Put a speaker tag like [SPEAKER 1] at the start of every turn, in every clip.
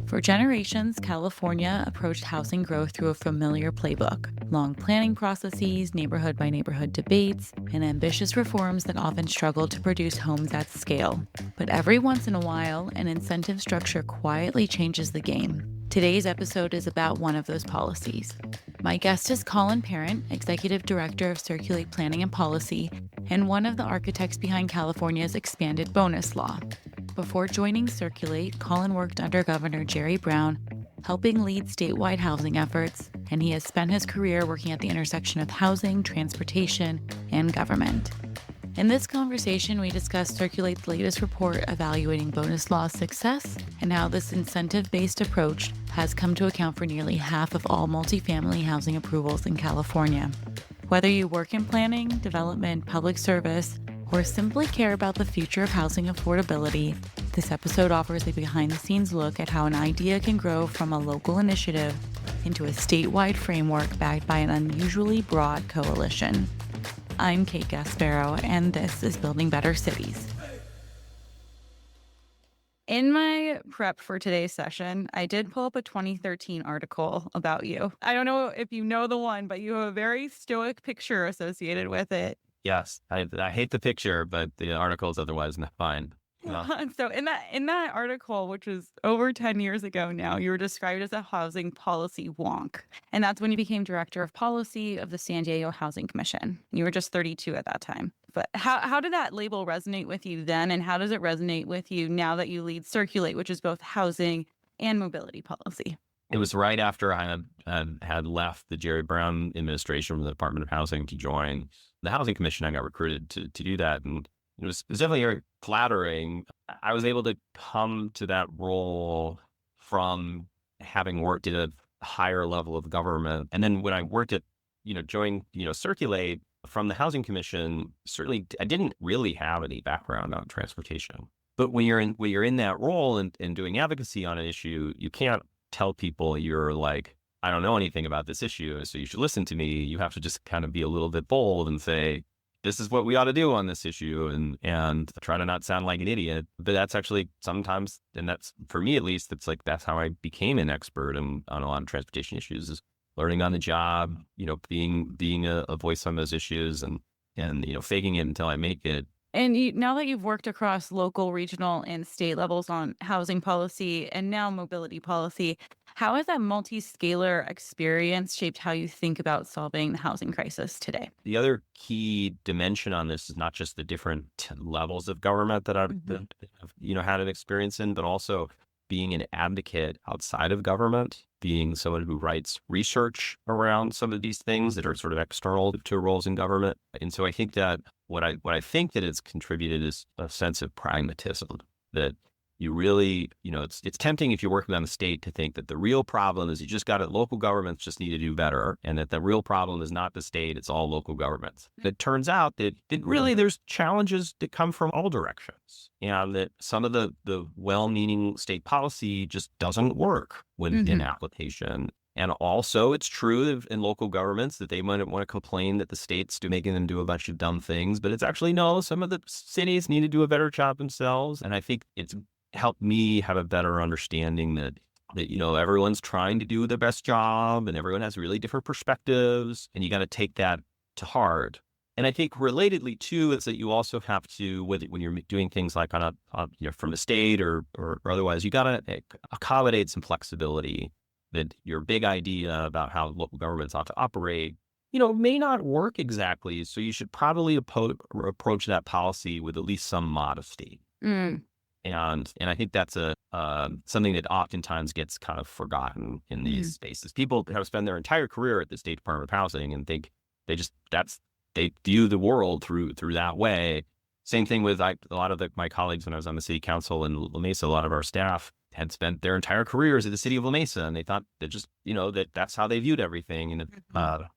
[SPEAKER 1] For generations, California approached housing growth through a familiar playbook: long planning processes, neighborhood by neighborhood debates, and ambitious reforms that often struggled to produce homes at scale. But every once in a while, an incentive structure quietly changes the game. Today's episode is about one of those policies. My guest is Colin Parent, Executive Director of Circulate Planning and Policy, and one of the architects behind California's expanded bonus law. Before joining Circulate, Colin worked under Governor Jerry Brown, helping lead statewide housing efforts, and he has spent his career working at the intersection of housing, transportation, and government. In this conversation, we discuss Circulate's latest report evaluating bonus law's success and how this incentive-based approach has come to account for nearly half of all multifamily housing approvals in California. Whether you work in planning, development, public service, or simply care about the future of housing affordability, this episode offers a behind-the-scenes look at how an idea can grow from a local initiative into a statewide framework backed by an unusually broad coalition. I'm Kate Gasparo, and this is Building Better Cities. In my prep for today's session, I did pull up a 2013 article about you. I don't know if you know the one, but you have a very stoic picture associated with it.
[SPEAKER 2] Yes, I hate the picture, but the article is otherwise not fine.
[SPEAKER 1] So in that article, which was over 10 years ago now, you were described as a housing policy wonk. And that's when you became director of policy of the San Diego Housing Commission. You were just 32 at that time. But how did that label resonate with you then? And how does it resonate with you now that you lead Circulate, which is both housing and mobility policy?
[SPEAKER 2] It was right after I had left the Jerry Brown administration from the Department of Housing to join the Housing Commission. I got recruited to do that. And it was definitely very flattering. I was able to come to that role from having worked at a higher level of government. And then when I worked at, joined, Circulate from the Housing Commission, certainly I didn't really have any background on transportation. But when you're in that role and doing advocacy on an issue, you can't tell people you're like, I don't know anything about this issue, so you should listen to me. You have to just kind of be a little bit bold and say, this is what we ought to do on this issue, and try to not sound like an idiot. But that's actually sometimes, and that's, for me at least, that's how I became an expert on a lot of transportation issues, is learning on the job, being a voice on those issues and faking it until I make it.
[SPEAKER 1] And now that you've worked across local, regional, and state levels on housing policy and now mobility policy, how has that multi-scalar experience shaped how you think about solving the housing crisis today?
[SPEAKER 2] The other key dimension on this is not just the different levels of government that I've had an experience in, but also being an advocate outside of government, being someone who writes research around some of these things that are sort of external to roles in government. And so I think that what I think that it's contributed is a sense of pragmatism, that you really, it's tempting if you're working on the state to think that the real problem is local governments just need to do better, and that the real problem is not the state, it's all local governments. It turns out that really there's challenges that come from all directions, and that some of the well-meaning state policy just doesn't work when in application. And also, it's true in local governments that they might want to complain that the state's making them do a bunch of dumb things, but it's actually, no, some of the cities need to do a better job themselves. And I think it's helped me have a better understanding that everyone's trying to do their best job and everyone has really different perspectives, and you got to take that to heart. And I think relatedly too is that you also have to, when you're doing things like from the state or otherwise, you got to accommodate some flexibility, that your big idea about how local governments ought to operate, may not work exactly. So you should probably approach that policy with at least some modesty. And I think that's something that oftentimes gets kind of forgotten in these spaces. People have spent their entire career at the State Department of Housing and think they view the world through that way. Same thing with a lot of my colleagues when I was on the city council in La Mesa. A lot of our staff had spent their entire careers at the city of La Mesa, and they thought that just, that's how they viewed everything. And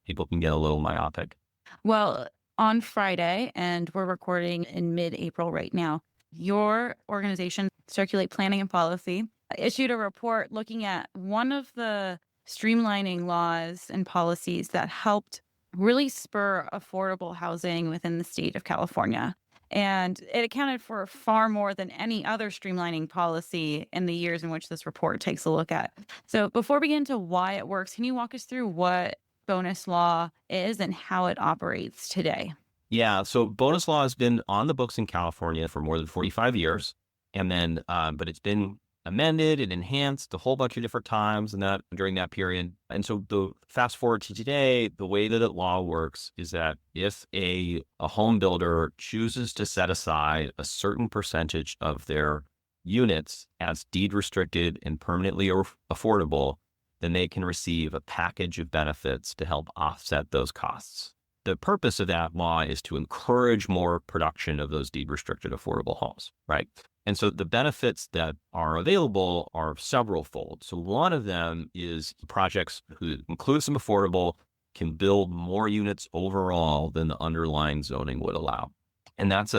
[SPEAKER 2] people can get a little myopic.
[SPEAKER 1] Well, on Friday, and we're recording in mid-April right now, your organization, Circulate Planning and Policy, issued a report looking at one of the streamlining laws and policies that helped really spur affordable housing within the state of California. And it accounted for far more than any other streamlining policy in the years in which this report takes a look at. So, before we get into why it works, can you walk us through what bonus law is and how it operates today?
[SPEAKER 2] Yeah, so bonus law has been on the books in California for more than 45 years. And then, but it's been amended and enhanced a whole bunch of different times and that during that period. And so the fast forward to today, the way that the law works is that if a home builder chooses to set aside a certain percentage of their units as deed restricted and permanently affordable, then they can receive a package of benefits to help offset those costs. The purpose of that law is to encourage more production of those deed restricted affordable homes, right? And so the benefits that are available are several fold. So one of them is projects who include some affordable can build more units overall than the underlying zoning would allow. And that's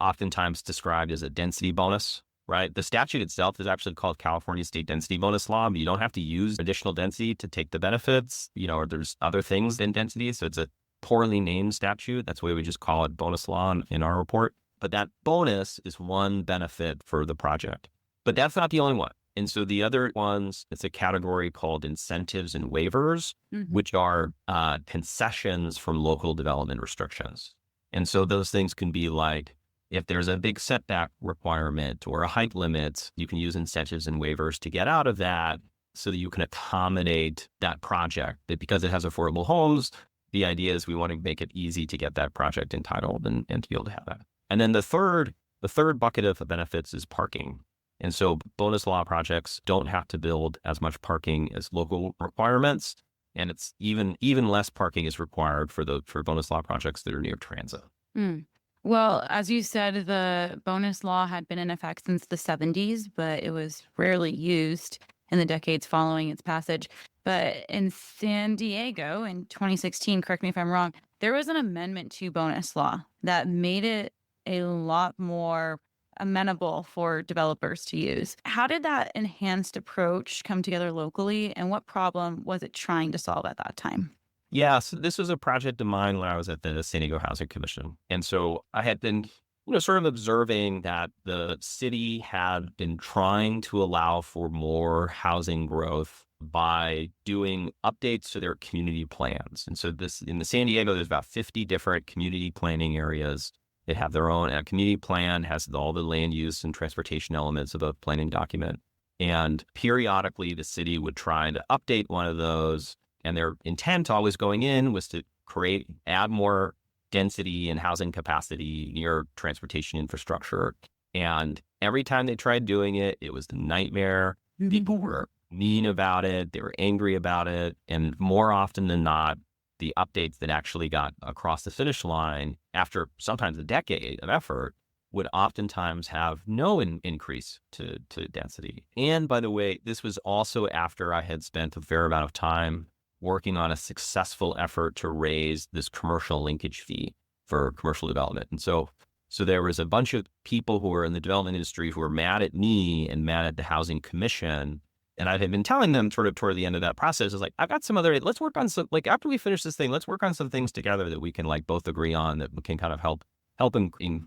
[SPEAKER 2] oftentimes described as a density bonus, right? The statute itself is actually called California State Density Bonus Law, but you don't have to use additional density to take the benefits, or there's other things than density. So it's a poorly named statute. That's why we just call it bonus law in our report. But that bonus is one benefit for the project. But that's not the only one. And so the other ones, it's a category called incentives and waivers, which are concessions from local development restrictions. And so those things can be like, if there's a big setback requirement or a height limit, you can use incentives and waivers to get out of that so that you can accommodate that project. That because it has affordable homes, the idea is we want to make it easy to get that project entitled and to be able to have that. And then the third bucket of benefits is parking. And so bonus law projects don't have to build as much parking as local requirements. And it's even less parking is required for bonus law projects that are near transit.
[SPEAKER 1] Well, as you said, the bonus law had been in effect since the 70s, but it was rarely used in the decades following its passage. But in San Diego in 2016, correct me if I'm wrong, there was an amendment to bonus law that made it a lot more amenable for developers to use. How did that enhanced approach come together locally, and what problem was it trying to solve at that time?
[SPEAKER 2] Yeah, so this was a project of mine when I was at the San Diego Housing Commission. And so I had been, sort of observing that the city had been trying to allow for more housing growth by doing updates to their community plans. And so in the San Diego, there's about 50 different community planning areas. They have their own community plan, has all the land use and transportation elements of a planning document. And periodically, the city would try to update one of those. And their intent always going in was to add more density and housing capacity near transportation infrastructure. And every time they tried doing it, it was a nightmare. People were mean about it. They were angry about it. And more often than not, the updates that actually got across the finish line after sometimes a decade of effort would oftentimes have no increase to density. And by the way, this was also after I had spent a fair amount of time working on a successful effort to raise this commercial linkage fee for commercial development. And so there was a bunch of people who were in the development industry who were mad at me and mad at the Housing Commission. And I had been telling them sort of toward the end of that process, is like, I've got let's work on some, like after we finish this thing, let's work on some things together that we can like both agree on that can kind of help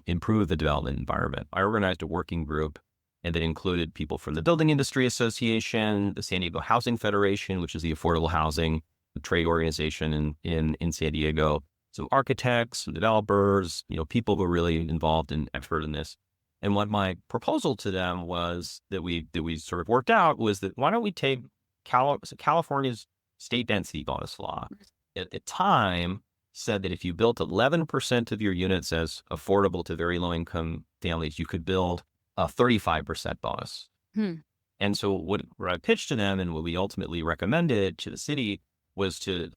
[SPEAKER 2] improve the development environment. I organized a working group and that included people from the Building Industry Association, the San Diego Housing Federation, which is the affordable housing trade organization in San Diego. So architects, some developers, people who are really involved and expert in this. And what my proposal to them was that we sort of worked out was that why don't we take California's state density bonus law at the time said that if you built 11% of your units as affordable to very low income families, you could build a 35% bonus. And so what I pitched to them and what we ultimately recommended to the city was to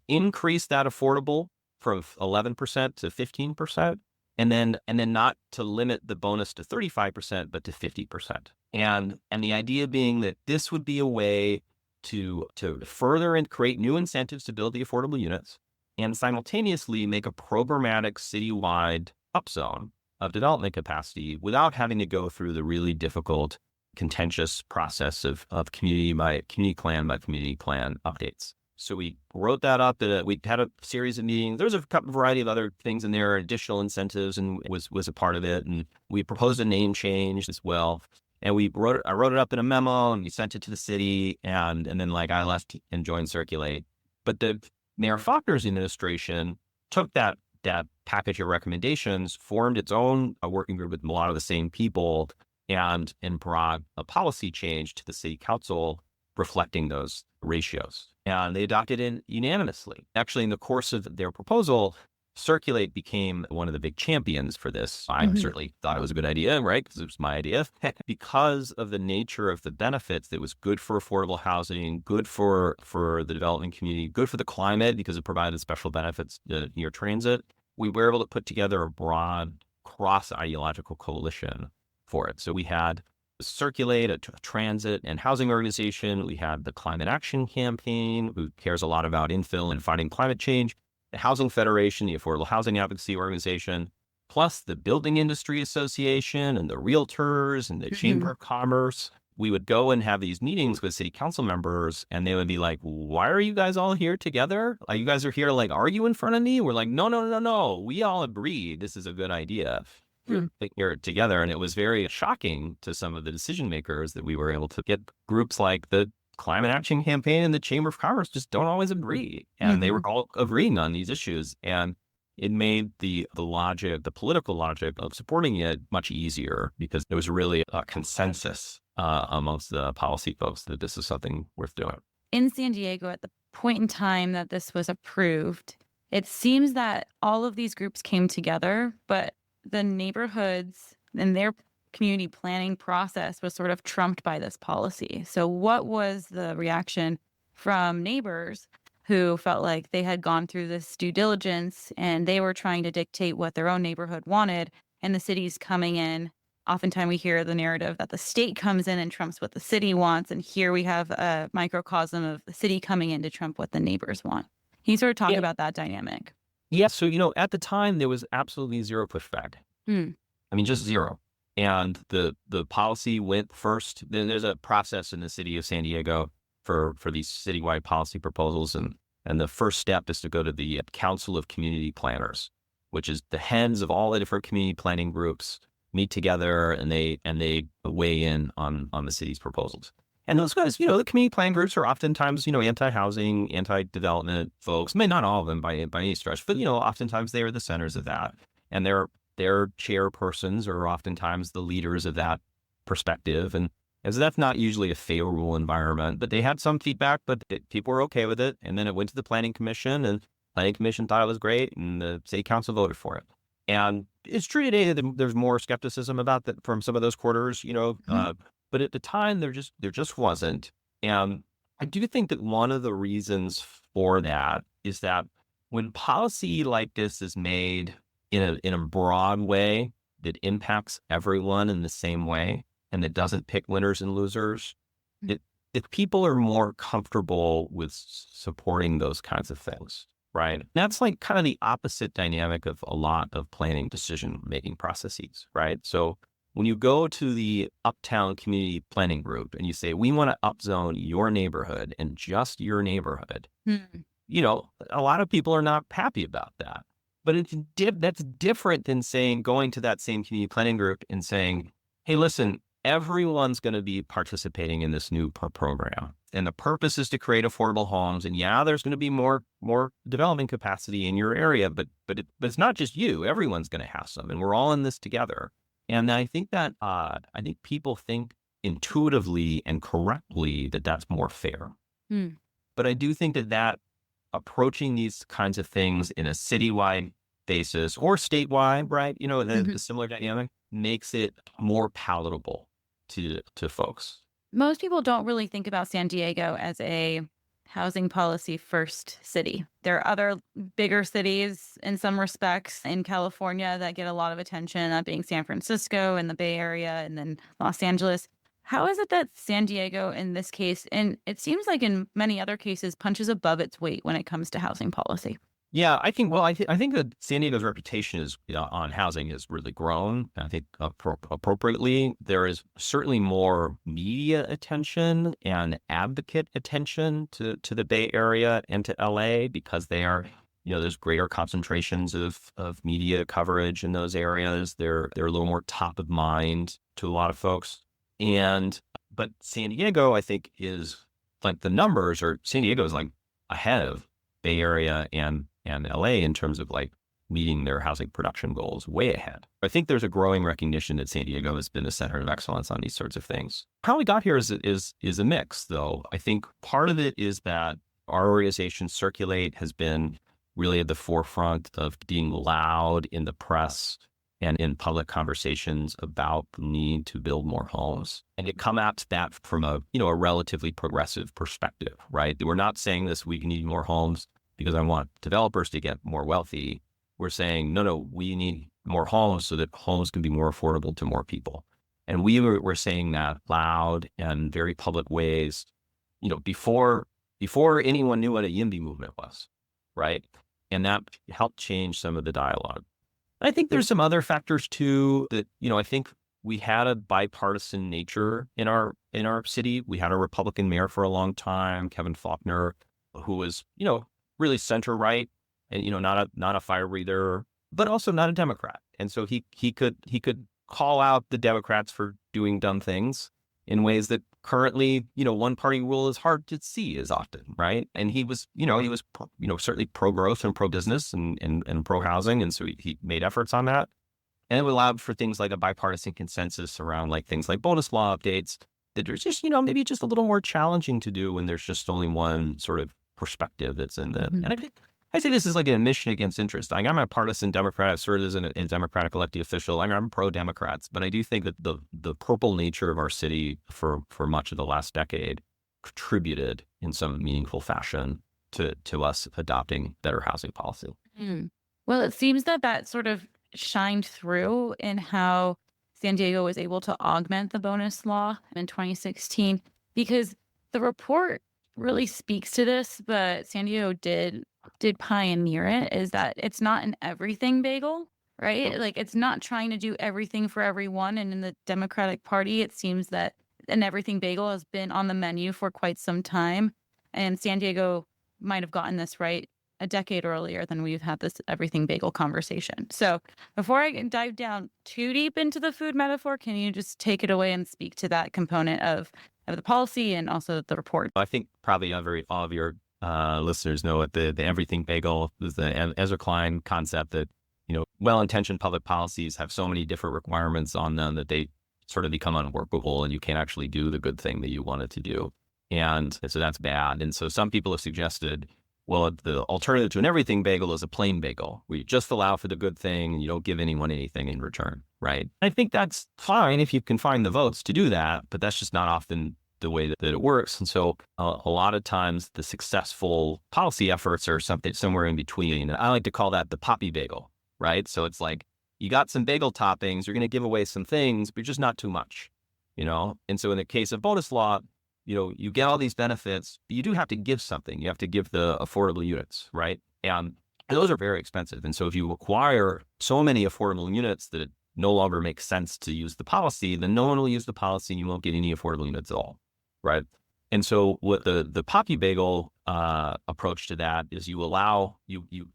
[SPEAKER 2] increase that affordable from 11% to 15%, and then not to limit the bonus to 35%, but to 50%. And the idea being that this would be a way to further and create new incentives to build the affordable units and simultaneously make a programmatic citywide upzone of development capacity without having to go through the really difficult, contentious process of community plan by community plan updates. So we wrote that up. We had a series of meetings. There was a couple variety of other things in there, additional incentives, and was a part of it. And we proposed a name change as well. And I wrote it up in a memo, and we sent it to the city. And then like I left and joined Circulate. But the Mayor Faulkner's administration took that package of recommendations, formed its own working group with a lot of the same people, and brought a policy change to the city council reflecting those ratios. And they adopted it unanimously. Actually, in the course of their proposal, Circulate became one of the big champions for this. I certainly thought it was a good idea, right? Because it was my idea. Because of the nature of the benefits, that was good for affordable housing, good for the development community, good for the climate because it provided special benefits near transit. We were able to put together a broad cross-ideological coalition for it. So we had Circulate, a transit and housing organization. We had the Climate Action Campaign, who cares a lot about infill and fighting climate change. The Housing Federation, the Affordable Housing Advocacy Organization, plus the Building Industry Association and the Realtors and the Chamber of Commerce. We would go and have these meetings with city council members, and they would be like, why are you guys all here together? Like, you guys are here to like argue in front of me? We're like, no. We all agree this is a good idea. Here together. And it was very shocking to some of the decision makers that we were able to get groups like the Climate Action Campaign and the Chamber of Commerce just don't always agree. And they were all agreeing on these issues. And it made the political logic of supporting it much easier because there was really a consensus amongst the policy folks that this is something worth doing.
[SPEAKER 1] In San Diego, at the point in time that this was approved, it seems that all of these groups came together, but the neighborhoods and their community planning process was sort of trumped by this policy. So what was the reaction from neighbors who felt like they had gone through this due diligence and they were trying to dictate what their own neighborhood wanted, and the city's coming in? Oftentimes we hear the narrative that the state comes in and trumps what the city wants, and here we have a microcosm of the city coming in to trump what the neighbors want. Can you sort of talk about that dynamic?
[SPEAKER 2] Yeah. So, at the time, there was absolutely zero pushback. I mean, just zero. And the policy went first. Then there's a process in the city of San Diego for these citywide policy proposals. And the first step is to go to the Council of Community Planners, which is the heads of all the different community planning groups meet together and they weigh in on the city's proposals. And those guys, the community planning groups are oftentimes, anti-housing, anti-development folks. I mean, not all of them by any stretch, but, oftentimes they are the centers of that. And their chairpersons are oftentimes the leaders of that perspective. And so that's not usually a favorable environment, but they had some feedback, but people were okay with it. And then it went to the Planning Commission, and the Planning Commission thought it was great, and the City Council voted for it. And it's true today that there's more skepticism about that from some of those quarters, but at the time there just wasn't. And I do think that one of the reasons for that is that when policy like this is made in a broad way that impacts everyone in the same way and that doesn't pick winners and losers, if people are more comfortable with supporting those kinds of things, right? That's like kind of the opposite dynamic of a lot of planning decision-making processes, right? So when you go to the Uptown Community Planning Group and you say, we want to upzone your neighborhood and just your neighborhood, a lot of people are not happy about that. But that's different than going to that same community planning group and saying, hey, listen, everyone's going to be participating in this new program. And the purpose is to create affordable homes. And there's going to be more development capacity in your area, but it's not just you. Everyone's going to have some, and we're all in this together. And I think that people think intuitively and correctly that that's more fair. But I do think that approaching these kinds of things in a citywide basis or statewide, right? The similar dynamic makes it more palatable to folks.
[SPEAKER 1] Most people don't really think about San Diego as a housing policy first city. There are other bigger cities in some respects in California that get a lot of attention, that being San Francisco and the Bay Area and then Los Angeles. How is it that San Diego in this case, and it seems like in many other cases, punches above its weight when it comes to housing policy?
[SPEAKER 2] Yeah, I think. Well, I think that San Diego's reputation is on housing has really grown. I think appropriately. There is certainly more media attention and advocate attention to the Bay Area and to LA because they are, there's greater concentrations of media coverage in those areas. They're a little more top of mind to a lot of folks. But San Diego, I think, is like the numbers are San Diego is like ahead of Bay Area and LA in terms of like meeting their housing production goals, way ahead. I think there's a growing recognition that San Diego has been a center of excellence on these sorts of things. How we got here is a mix, though. I think part of it is that our organization, Circulate, has been really at the forefront of being loud in the press and in public conversations about the need to build more homes. And it come at that from a relatively progressive perspective, right? We're not saying this, we need more homes because I want developers to get more wealthy. We're saying, no, we need more homes so that homes can be more affordable to more people. And we're saying that loud and very public ways, before anyone knew what a YIMBY movement was, right? And that helped change some of the dialogue. I think there's some other factors too that, I think we had a bipartisan nature in our city. We had a Republican mayor for a long time, Kevin Faulkner, who was, really center right and, not a fire breather, but also not a Democrat. And so he could call out the Democrats for doing dumb things in ways that currently, one party rule is hard to see as often, right? And he was certainly pro-growth and pro-business and pro-housing. And so he made efforts on that. And it allowed for things like a bipartisan consensus around like things like bonus law updates that are just, maybe just a little more challenging to do when there's just only one sort of perspective that's in the, and I say this is like an admission against interest. Like I'm a partisan Democrat. I've served as a Democratic elected official. I'm pro-Democrats, but I do think that the purple nature of our city for much of the last decade contributed in some meaningful fashion to us adopting better housing policy.
[SPEAKER 1] Well, it seems that sort of shined through in how San Diego was able to augment the bonus law in 2016, because the report really speaks to this, but San Diego did pioneer it, is that it's not an everything bagel, right? Like it's not trying to do everything for everyone. And in the Democratic Party, it seems that an everything bagel has been on the menu for quite some time. And San Diego might have gotten this right a decade earlier than we've had this everything bagel conversation. So before I dive down too deep into the food metaphor, can you just take it away and speak to that component of the policy and also the report?
[SPEAKER 2] I think probably all of your listeners know what the everything bagel is, the Ezra Klein concept that, well-intentioned public policies have so many different requirements on them that they sort of become unworkable and you can't actually do the good thing that you wanted to do. And so that's bad. And so some people have suggested, well, the alternative to an everything bagel is a plain bagel, where you just allow for the good thing and you don't give anyone anything in return, right? I think that's fine if you can find the votes to do that, but that's just not often the way that it works. And so a lot of times the successful policy efforts are somewhere in between. And I like to call that the poppy bagel, right? So it's like, you got some bagel toppings, you're going to give away some things, but just not too much, And so in the case of bonus law, you get all these benefits, but you do have to give something. You have to give the affordable units, right? And those are very expensive. And so if you acquire so many affordable units that it no longer makes sense to use the policy, then no one will use the policy and you won't get any affordable units at all, right? And so what the Poppy Bagel approach to that is you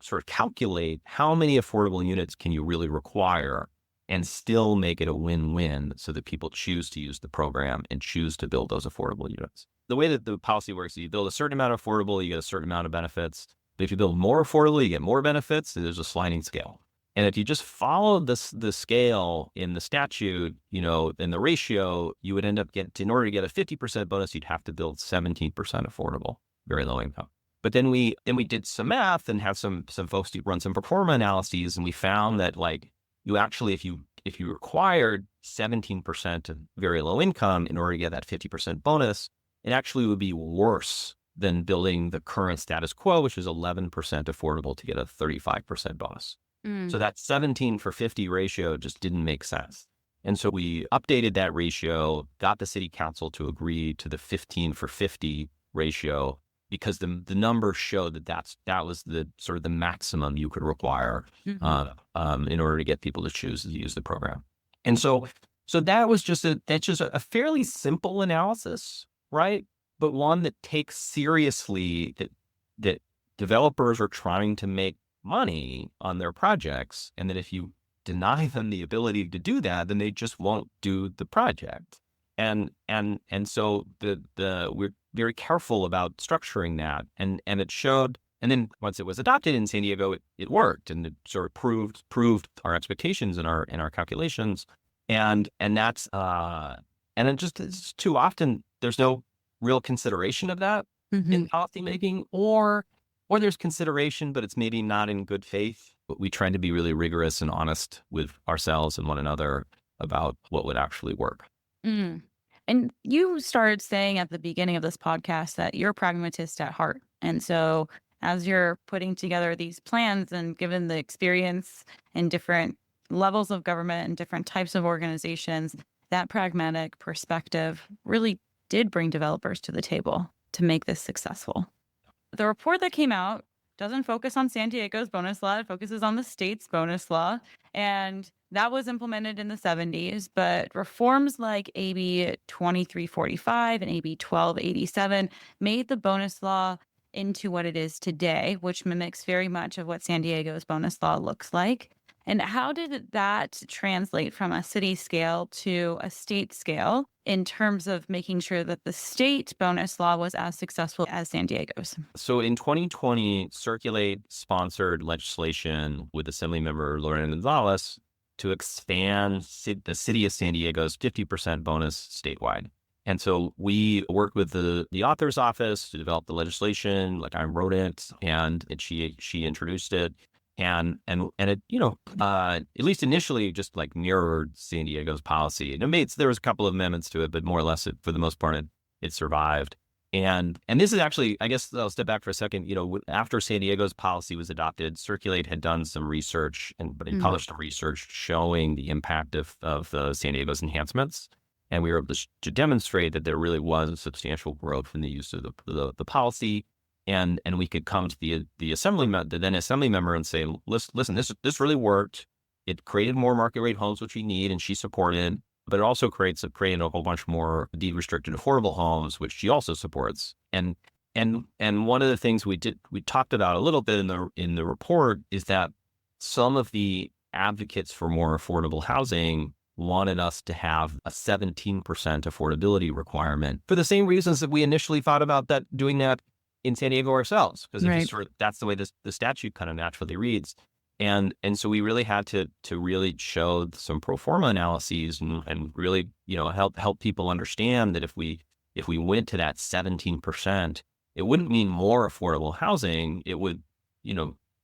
[SPEAKER 2] sort of calculate how many affordable units can you really require and still make it a win-win so that people choose to use the program and choose to build those affordable units. The way that the policy works is you build a certain amount of affordable, you get a certain amount of benefits. But if you build more affordable, you get more benefits, and there's a sliding scale. And if you just follow the scale in the statute, in the ratio, you would end up in order to get a 50% bonus, you'd have to build 17% affordable, very low income. But then we did some math and have some folks run some pro forma analyses, and we found that you actually, if you required 17% of very low income in order to get that 50% bonus, it actually would be worse than building the current status quo, which is 11% affordable to get a 35% bonus. So that 17 for 50 ratio just didn't make sense. And so we updated that ratio, got the city council to agree to the 15 for 50 ratio, because the numbers showed that was the sort of the maximum you could require in order to get people to choose to use the program. And so that was just a fairly simple analysis, right? But one that takes seriously that developers are trying to make money on their projects, and that if you deny them the ability to do that, then they just won't do the project. And so we're very careful about structuring that, and it showed. And then once it was adopted in San Diego, it worked, and it sort of proved our expectations in our calculations. And that's and it just, it's too often there's no real consideration of that in policymaking, or there's consideration, but it's maybe not in good faith. But we try to be really rigorous and honest with ourselves and one another about what would actually work.
[SPEAKER 1] Mm. And you started saying at the beginning of this podcast that you're a pragmatist at heart. And so as you're putting together these plans, and given the experience in different levels of government and different types of organizations, that pragmatic perspective really did bring developers to the table to make this successful. The report that came out doesn't focus on San Diego's bonus law. It focuses on the state's bonus law. And that was implemented in the 70s. But reforms like AB 2345 and AB 1287 made the bonus law into what it is today, which mimics very much of what San Diego's bonus law looks like. And how did that translate from a city scale to a state scale in terms of making sure that the state bonus law was as successful as San Diego's?
[SPEAKER 2] So in 2020, Circulate sponsored legislation with Assemblymember Lorena Gonzalez to expand the city of San Diego's 50% bonus statewide. And so we worked with the author's office to develop the legislation. Like, I wrote it, and she introduced it. And it, at least initially, just like mirrored San Diego's policy. And there was a couple of amendments to it, but more or less, for the most part, it survived. And this is actually, I guess I'll step back for a second. After San Diego's policy was adopted, Circulate had done some research, but they published some research showing the impact of San Diego's enhancements. And we were able to demonstrate that there really was a substantial growth in the use of the policy. And we could come to the then assembly member and say, listen, this really worked. It created more market rate homes, which we need, and she supported. But it also created a whole bunch more deed-restricted affordable homes, which she also supports. And one of the things we talked about a little bit in the report is that some of the advocates for more affordable housing wanted us to have a 17% affordability requirement for the same reasons that we initially thought about doing that in San Diego ourselves, because that's the way the statute kind of naturally reads. And so we really had to really show some pro forma analyses and really, help people understand that if we went to that 17%, it wouldn't mean more affordable housing. It would,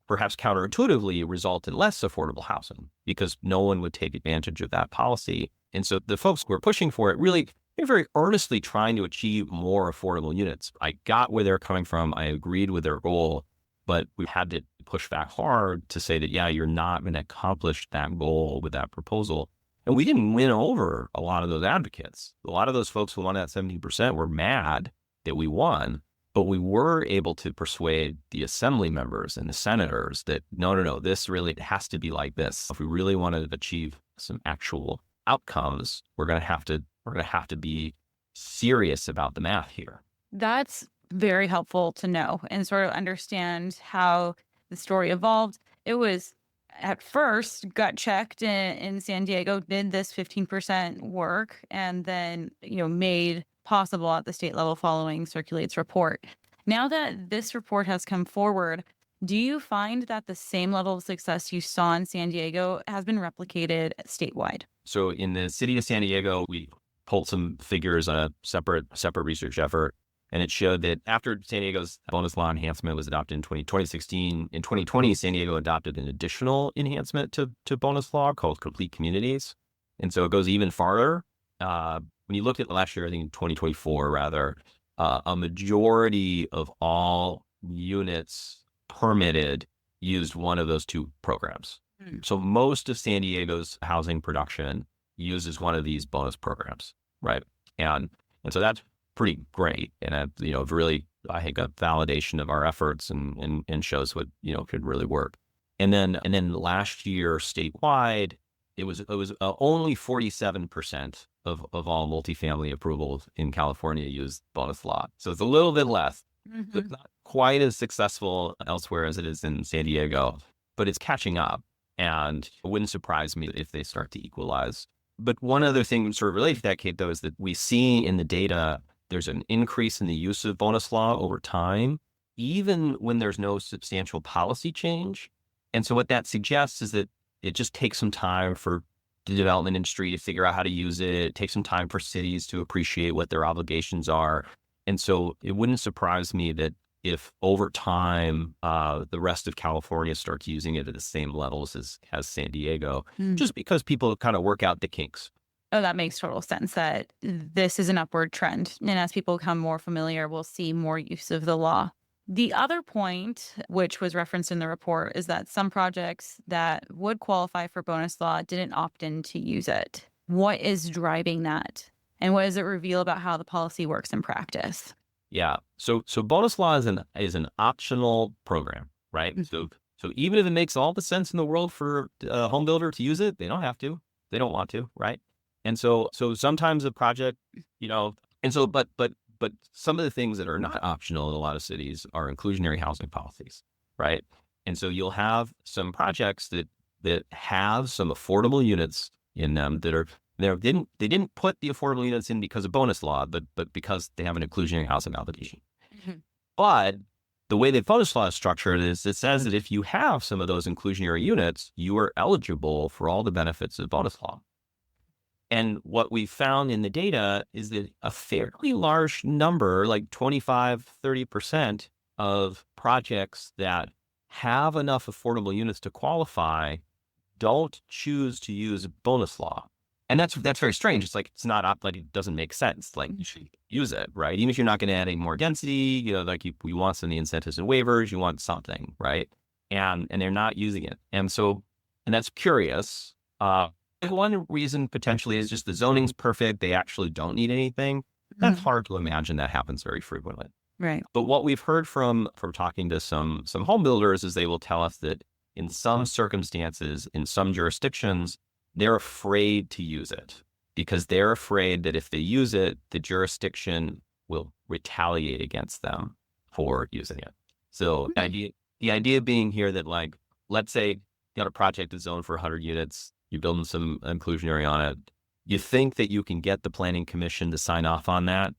[SPEAKER 2] perhaps counterintuitively result in less affordable housing, because no one would take advantage of that policy. And so the folks who were pushing for it really, they're very earnestly trying to achieve more affordable units. I got where they're coming from. I agreed with their goal, but we had to push back hard to say that, yeah, you're not going to accomplish that goal with that proposal. And we didn't win over a lot of those advocates. A lot of those folks who won that 17% were mad that we won, but we were able to persuade the assembly members and the senators that no, this really has to be like this. If we really want to achieve some actual outcomes, we're going to have to be serious about the math here.
[SPEAKER 1] That's very helpful to know and sort of understand how the story evolved. It was at first gut checked in San Diego, did this 15% work, and then, made possible at the state level following Circulate's report. Now that this report has come forward, do you find that the same level of success you saw in San Diego has been replicated statewide?
[SPEAKER 2] So in the city of San Diego, we pulled some figures on a separate research effort, and it showed that after San Diego's bonus law enhancement was adopted in 2016, in 2020, San Diego adopted an additional enhancement to bonus law called complete communities. And so it goes even farther. When you looked at last year, I think in 2024, rather, a majority of all units permitted used one of those two programs. So most of San Diego's housing production uses one of these bonus programs, right? And so that's pretty great, and really I think, a validation of our efforts and shows what, could really work. And then last year statewide, it was only 47% of all multifamily approvals in California used bonus law. So it's a little bit less. It's not quite as successful elsewhere as it is in San Diego, but it's catching up. And it wouldn't surprise me if they start to equalize. But one other thing sort of related to that, Kate, though, is that we see in the data there's an increase in the use of bonus law over time, even when there's no substantial policy change. And so what that suggests is that it just takes some time for the development industry to figure out how to use it. It takes some time for cities to appreciate what their obligations are. And so it wouldn't surprise me that if over time, the rest of California starts using it at the same levels as San Diego, just because people kind of work out the kinks.
[SPEAKER 1] Oh, that makes total sense that this is an upward trend. And as people become more familiar, we'll see more use of the law. The other point, which was referenced in the report, is that some projects that would qualify for bonus law didn't opt in to use it. What is driving that? And what does it reveal about how the policy works in practice?
[SPEAKER 2] Yeah. So bonus law is an optional program, right? So even if it makes all the sense in the world for a home builder to use it, they don't have to. They don't want to, right? And so sometimes a project, but some of the things that are not optional in a lot of cities are inclusionary housing policies, right? And so you'll have some projects that have some affordable units in them that are they didn't put the affordable units in because of bonus law, but because they have an inclusionary housing obligation. But the way the bonus law is structured is it says that if you have some of those inclusionary units, you are eligible for all the benefits of bonus law. And what we found in the data is that a fairly large number, like 25, 30% of projects that have enough affordable units to qualify don't choose to use bonus law. And that's very strange. It's like, it's not like it doesn't make sense. Like, you should use it, right? Even if you're not going to add any more density, like you want some of the incentives and waivers, you want something, right? And they're not using it. And that's curious. One reason potentially is just the zoning's perfect. They actually don't need anything. That's hard to imagine that happens very frequently.
[SPEAKER 1] Right.
[SPEAKER 2] But what we've heard from talking to some home builders is they will tell us that in some circumstances, in some jurisdictions, they're afraid to use it because they're afraid that if they use it, the jurisdiction will retaliate against them for using it. So the idea being here that, like, let's say you got a project that's zoned for 100 units, you're building some inclusionary on it. You think that you can get the planning commission to sign off on that,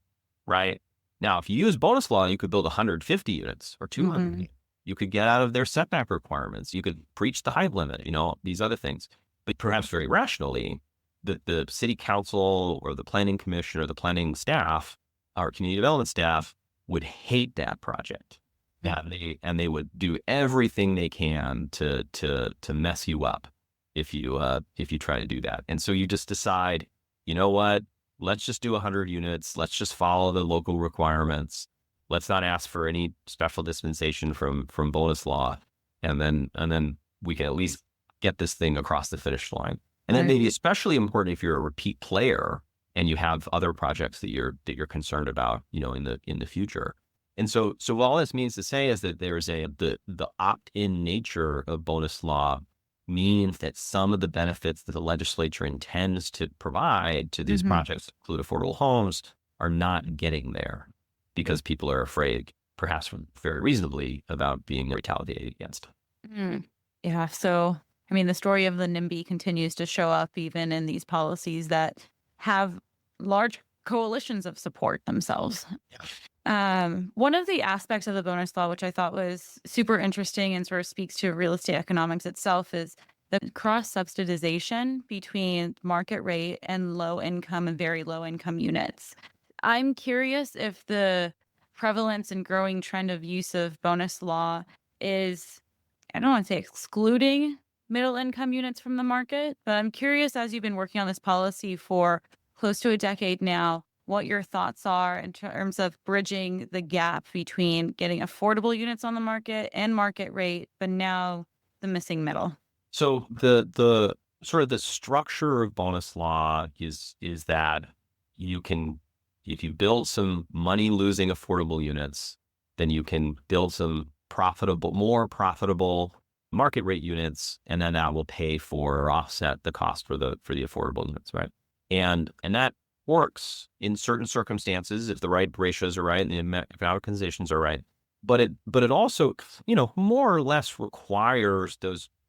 [SPEAKER 2] right? Now, if you use bonus law, you could build 150 units or 200. You could get out of their setback requirements. You could breach the height limit, these other things. But perhaps very rationally, the city council or the planning commission or the planning staff or community development staff would hate that project. And they would do everything they can to mess you up if you try to do that. And so you just decide, you know what, let's just do 100 units. Let's just follow the local requirements. Let's not ask for any special dispensation from bonus law. And then we can at least get this thing across the finish line. And that may be especially important if you're a repeat player and you have other projects that you're concerned about, in the future. And so all this means to say is that there's the opt-in nature of bonus law means that some of the benefits that the legislature intends to provide to these projects, include affordable homes, are not getting there because people are afraid, perhaps very reasonably, about being retaliated against.
[SPEAKER 1] Yeah. So, the story of the NIMBY continues to show up even in these policies that have large coalitions of support themselves. One of the aspects of the bonus law, which I thought was super interesting and sort of speaks to real estate economics itself, is the cross-subsidization between market rate and low-income and very low-income units. I'm curious if the prevalence and growing trend of use of bonus law is, I don't want to say excluding middle-income units from the market, but I'm curious, as you've been working on this policy for close to a decade now, what your thoughts are in terms of bridging the gap between getting affordable units on the market and market rate, but now the missing middle.
[SPEAKER 2] So the sort of the structure of bonus law is that you can, if you build some money losing affordable units, then you can build some more profitable market rate units, and then that will pay for or offset the cost for the affordable units, right? And that works in certain circumstances if the right ratios are right and the economic conditions are right. But it also, more or less requires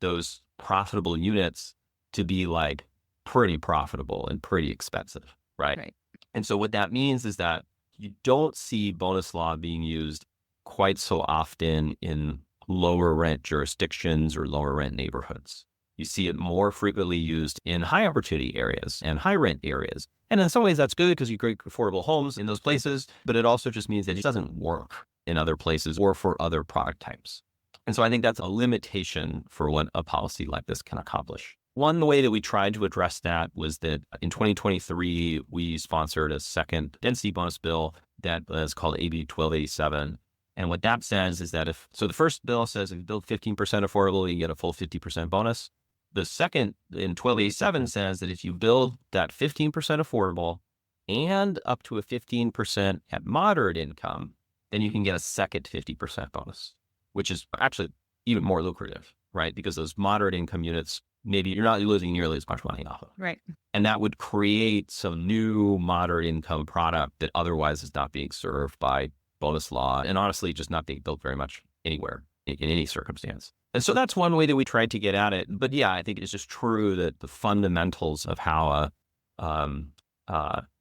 [SPEAKER 2] those profitable units to be like pretty profitable and pretty expensive, right?
[SPEAKER 1] Right.
[SPEAKER 2] And so what that means is that you don't see bonus law being used quite so often in lower rent jurisdictions or lower rent neighborhoods. You see it more frequently used in high opportunity areas and high rent areas. And in some ways that's good because you create affordable homes in those places, but it also just means that it doesn't work in other places or for other product types. And so I think that's a limitation for what a policy like this can accomplish. One way that we tried to address that was that in 2023, we sponsored a second density bonus bill that is called AB 1287. And what that says is that the first bill says if you build 15% affordable, you get a full 50% bonus. The second in 1287 says that if you build that 15% affordable and up to a 15% at moderate income, then you can get a second 50% bonus, which is actually even more lucrative, right? Because those moderate income units, maybe you're not losing nearly as much money off of.
[SPEAKER 1] Right.
[SPEAKER 2] And that would create some new moderate income product that otherwise is not being served by bonus law, and honestly, just not being built very much anywhere in any circumstance. And so that's one way that we tried to get at it. But yeah, I think it's just true that the fundamentals of how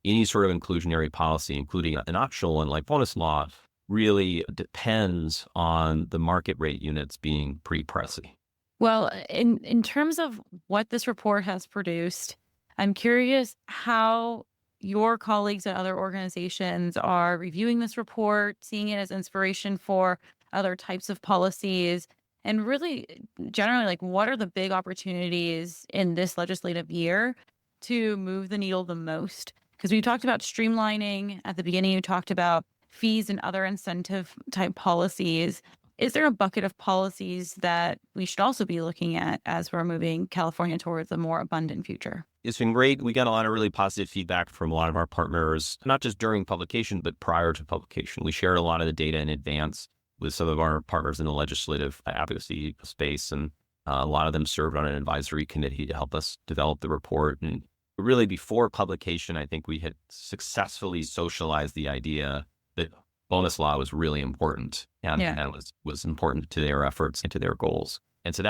[SPEAKER 2] any sort of inclusionary policy, including an optional one like bonus law, really depends on the market rate units being pretty pricey.
[SPEAKER 1] Well, in terms of what this report has produced, I'm curious how your colleagues at other organizations are reviewing this report, seeing it as inspiration for other types of policies, and really generally, like, what are the big opportunities in this legislative year to move the needle the most? Because we talked about streamlining at the beginning, you talked about fees and other incentive type policies. Is there a bucket of policies that we should also be looking at as we're moving California towards a more abundant future?
[SPEAKER 2] It's been great. We got a lot of really positive feedback from a lot of our partners, not just during publication, but prior to publication. We shared a lot of the data in advance with some of our partners in the legislative advocacy space, and a lot of them served on an advisory committee to help us develop the report. And really before publication, I think we had successfully socialized the idea that bonus law was really important and was important to their efforts and to their goals. And so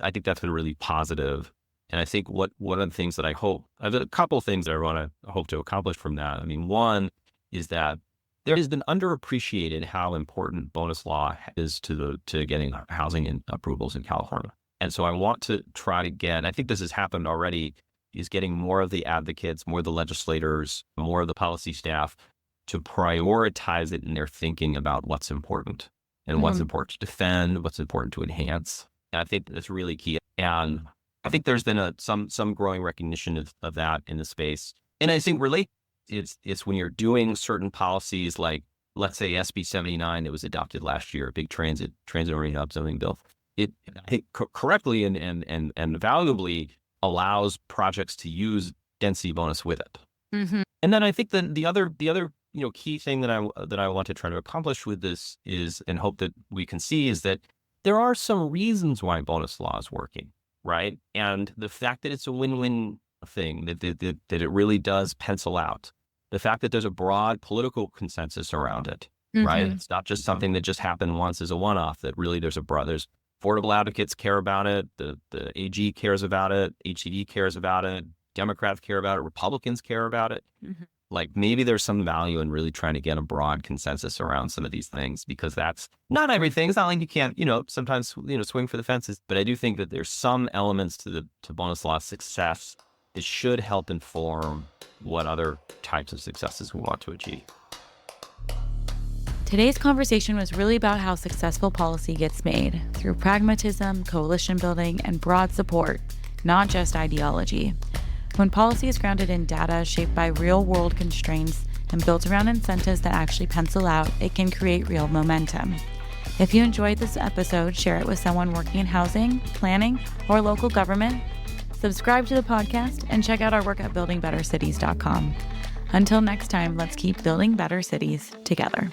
[SPEAKER 2] I think that's been really positive. And I think one of the things that I have a couple of things that I hope to accomplish from that. I mean, one is that there has been underappreciated how important bonus law is to getting housing and approvals in California. And so I want to try to get, I think this has happened already, is getting more of the advocates, more of the legislators, more of the policy staff to prioritize it in their thinking about what's important and what's important to defend, what's important to enhance. And I think that's really key. And I think there's been some growing recognition of that in the space. And I think really it's when you're doing certain policies like, let's say SB 79 that was adopted last year, a big transit-oriented upzoning bill. It correctly and valuably allows projects to use density bonus with it. Mm-hmm. And then I think the other key thing that I want to try to accomplish with this is, and hope that we can see, is that there are some reasons why bonus law is working, right? And the fact that it's a win-win thing, that it really does pencil out. The fact that there's a broad political consensus around it, right? It's not just something that just happened once as a one-off, that really there's affordable advocates care about it, the AG cares about it, HCD cares about it, Democrats care about it, Republicans care about it. Mm-hmm. Like maybe there's some value in really trying to get a broad consensus around some of these things, because that's not everything. It's not like you can't, sometimes, swing for the fences. But I do think that there's some elements to bonus law success that should help inform what other types of successes we want to achieve.
[SPEAKER 1] Today's conversation was really about how successful policy gets made through pragmatism, coalition building, and broad support, not just ideology. When policy is grounded in data shaped by real-world constraints and built around incentives that actually pencil out, it can create real momentum. If you enjoyed this episode, share it with someone working in housing, planning, or local government. Subscribe to the podcast and check out our work at buildingbettercities.com. Until next time, let's keep building better cities together.